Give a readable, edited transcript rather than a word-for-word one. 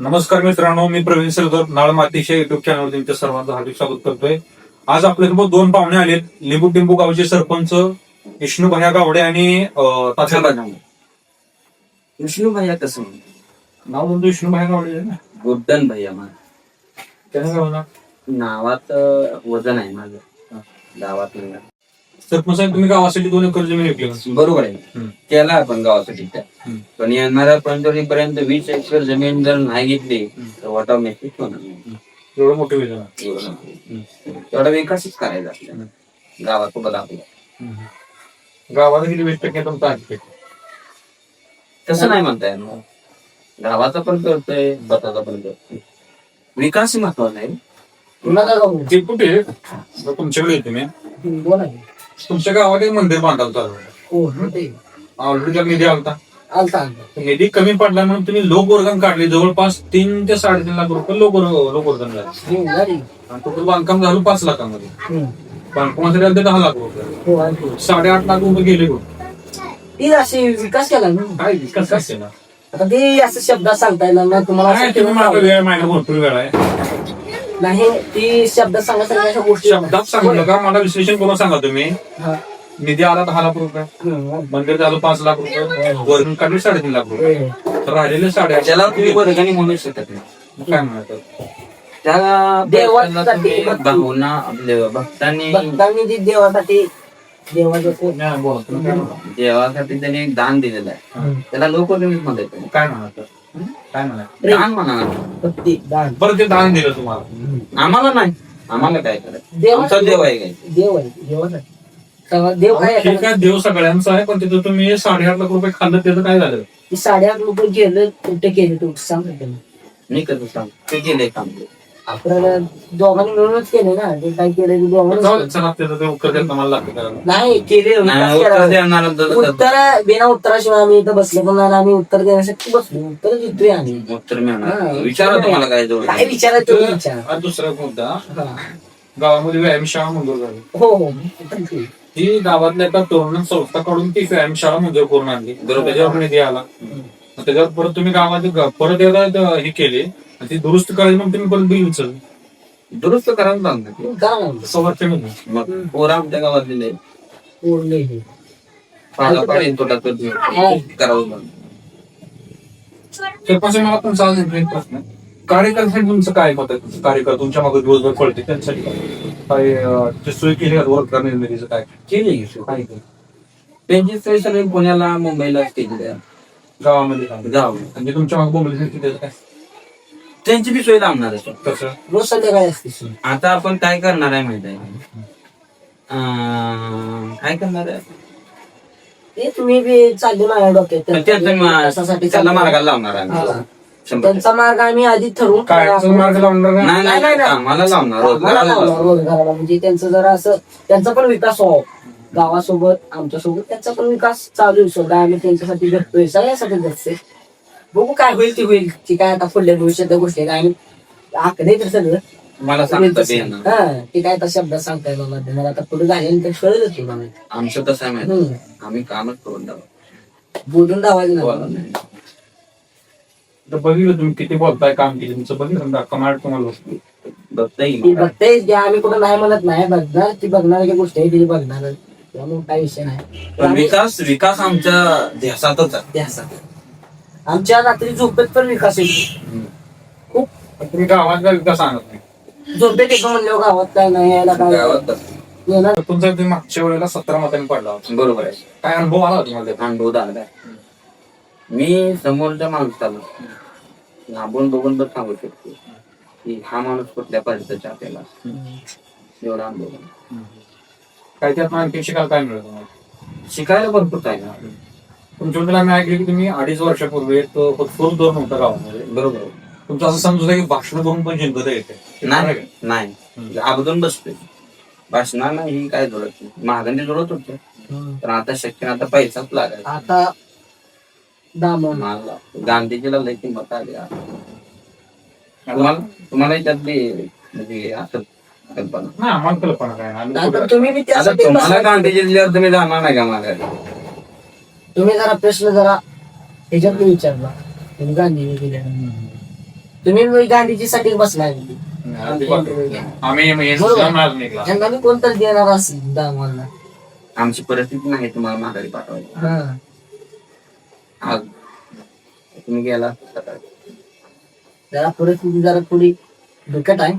नमस्कार मित्रांनो, मी प्रवीण सलगर नाळ मातीच्या युट्यूब चॅनलवर तुमच्या सर्वांचं हार्दिक स्वागत करतोय. आज आपल्यासोबत दोन पाहुणे आलेत. लिंबू टिंबू गावचे सरपंच विष्णू भैया गावडे आणि तात्या. विष्णू भैया कसं नाव तुमचं विष्णू भैया गावडे आहे ना? गोड्डन भैया माझं त्यानं काय होणार? नावात वजन आहे माझं गावात नाही. सरपंच साहेब, तुम्ही गावासाठी 2 एकर जमीन विकली. बरोबर आहे, केला आपण गावासाठी त्या. पण येणाऱ्या पंचवीपर्यंत 20 एकर जमीन जर नाही घेतली तर वाटा मेसेज होणार नाही. एवढं मोठं विधान. एवढा विकासच करायचा आपल्याला गावासोबत आपल्या. गावाला किती 20% तुमचा आहे? तसं नाही म्हणता येणार. गावाचा पण करतोय, स्वतःचा पण करतोय. विकास महत्वाचा आहे. ते कुठे तुमच्याकडे येते मी. तुमच्या गावात एक मंदिर बांधायला चालू आहे. ऑलरेडी त्याला निधी आलता. निधी कमी पडला म्हणून तुम्ही लोकवर्गण काढले. जवळपास 3 ते 3.5 लाख रुपये लोकवर्गण झाले. टोटल बांधकाम झालं 5 लाखांमध्ये. बांधकामासाठी आले 10 लाख रुपये. 8.5 लाख रुपये गेले. ती अशी विकास केला ना. काय विकास काय केला? आता ते असं शब्दात सांगता येणार ना तुम्हाला. वेळ माहिती भरपूर वेळ आहे. नाही, ती शब्दात सांगण्यासाठी अशा गोष्टी शब्दात सांगितलं का? मला विश्लेषण करून सांगा तुम्ही. निधी आला 10 लाख रुपये, मंदिर झालं 5 लाख रुपये, वर्गण काढले 3.5 लाख रुपये, तर राहिलेले 8.5 त्याला तुम्ही वर्गणी म्हणू शकत नाही. काय म्हणायचं? त्या देवासाठी भावना आपल्या भक्तांनी जी देवासाठी देवाचं देवासाठी त्यांनी एक दान दिलेलं आहे. त्याला लोक म्हणतात. काय म्हणायचं? काय म्हणायचं? दान म्हणा. भक्ती दान. बरं, ते दान दिलं तुम्हाला. आम्हाला नाही, आम्हाला काय करायचं? आमचा देव आहे काय? देव आहे, देवासाठी सगळा देव काय ठीक आहे, देव सगळ्यांचा आहे, पण तिथं तुम्ही 8.5 लाख रुपये खाल्लं, त्याचं काय झालं? 8.5 रुपये गेलं कुठे केले तू सांग. मी कसं सांग ते केलंय काम. आपल्याला दोघांनी मिळूनच केले ना. ते काय केलं ते दोघांनी. चला, त्याचं ते उत्तर द्यायला मला लागतं करायला. नाही केले. उत्तर बिना उत्तराशिवाय आम्ही इथं बसलो पण नाही. आम्ही उत्तर देण्यासाठी बसलो. उत्तर देतोय आम्ही. उत्तर मिळणार. विचारा तुम्हाला काय जवळ काय विचारायचं तो विचार. आणि दुसरा मुद्दा, गावामध्ये व्यायामशाळा मंजूर झाली. हो. ही गावातल्या एका तरुण संस्थाकडून ती व्यायामशाळा मंजूर करून आणली. बरोबर, त्याच्यावर निधी आला. त्याच्यावर परत तुम्ही गावात परत एकदा हे केले, ती दुरुस्त करायची. मग तुम्ही परत बिल उचल दुरुस्त करायला लागणार. मग पोरं आमच्या गावात दिले करावं लागणार. सरपंच, मला तुमचा आज एक प्रश्न आहे. कार्यकर्त्यांसाठी तुमचं काय मत आहे? कार्यकर्ते तुमच्या मागे दिवसभर पडते, त्यांच्यासाठी काय सोय केली का? वर्क करण्याचं काय केली काय त्यांची सोय सगळी पुण्याला मुंबईला केली. गावामध्ये गाव म्हणजे तुमच्या मागे बोंबल काय त्यांची बी सोय लावणार आहे. कसं? रोज संध्याकाळी असते. आता आपण काय करणार आहे माहित आहे? काय करणार आहे ते तुम्ही बी चालले माझ्या डोक्यात. त्याला मार्गाला लावणार आहे. त्यांचा मार्ग आम्ही आधी ठरवून काय मार्ग लावणार नाही? नाही आम्हाला लावणार रोजगाराला. म्हणजे त्यांचं जरा असं त्यांचा पण विकास व्हावा गावासोबत आमच्यासोबत. त्यांचा पण विकास चालू आहे. आम्ही त्यांच्यासाठी जगतोय, सगळ्यासाठी जगतोय. बघू काय होईल ते होईल. ती काय आता पुढल्या भविष्यात गोष्टी काय आम्ही आकडे तर सगळं मला सांगता ते काय आता शब्दात सांगता येणार. मला आता पुढे झाल्यानंतर कळलंच तुम्हाला. आमचं कसं आहे माहिती, आम्ही कामच करून बोलून दावायचं नाही. बघितलं तुम्ही किती बोलताय, काम केलं तुमचं बघितलं. कमाल तुम्हाला बघताय जे आम्ही कुठं नाही म्हणत नाही. बघणार ती बघणाऱ्या गोष्टी आहे ती बघणार. त्यामुळे काही विषय नाही. पण विकास आमच्या ध्यासातच आहे. आमच्या रात्री झोपेत पण विकास येतो खूप. तुम्ही गावात विकास सांगत नाही. झोपेत येतो म्हणल्यावर गावात काय नाही यायला काय येणार. तुमचा तुम्ही मागच्या वेळेला 17 मतांनी पडला होता. बरोबर आहे. काय अनुभव आला तुम्हाला? अनुभव आला. मी समोरच्या माणसाला लांबून बघून तर सांगू शकतो की हा माणूस कुठल्या पार्टीचा आपल्याला एवढा अनुभव. काय त्यात आणखी शिकायला काय मिळत तुम्हाला? शिकायला भरपूर आहे ना. तुमच्याबद्दल आम्ही ऐकले की तुम्ही 2.5 वर्षापूर्वी एक फुल दोर नव्हता गावामध्ये. बरोबर. तुमचं असं समजून की भाषण बघून पण जिंकत येते? नाही अगोदर बसतोय भाषणाला ही काय जोडत नाही. महागांनी जोडत होते पण आता शक्य. आता पैसाच लागायचा. आता मला गांधीजीला लय किंमत आली. तुम्हाला त्यातली म्हणजे असं कल्पना नाही, आम्हाला कल्पना काय नाही. तुम्हाला गांधीजी दिल्यावर तुम्ही जाणार नाही का माझ्या? तुम्ही जरा प्रश्न जरा ह्याच्यात विचारला. गांधी तुम्ही गांधीजीसाठी बसलाय आम्ही निघला यांना मी कोणतरी देणार असेल दामाला. आमची परिस्थिती नाही तुम्हाला माघारी पाठवायची. हा आज तुम्ही गेला सकाळी. जरा परिस्थिती जरा थोडी धोक्यात आहे.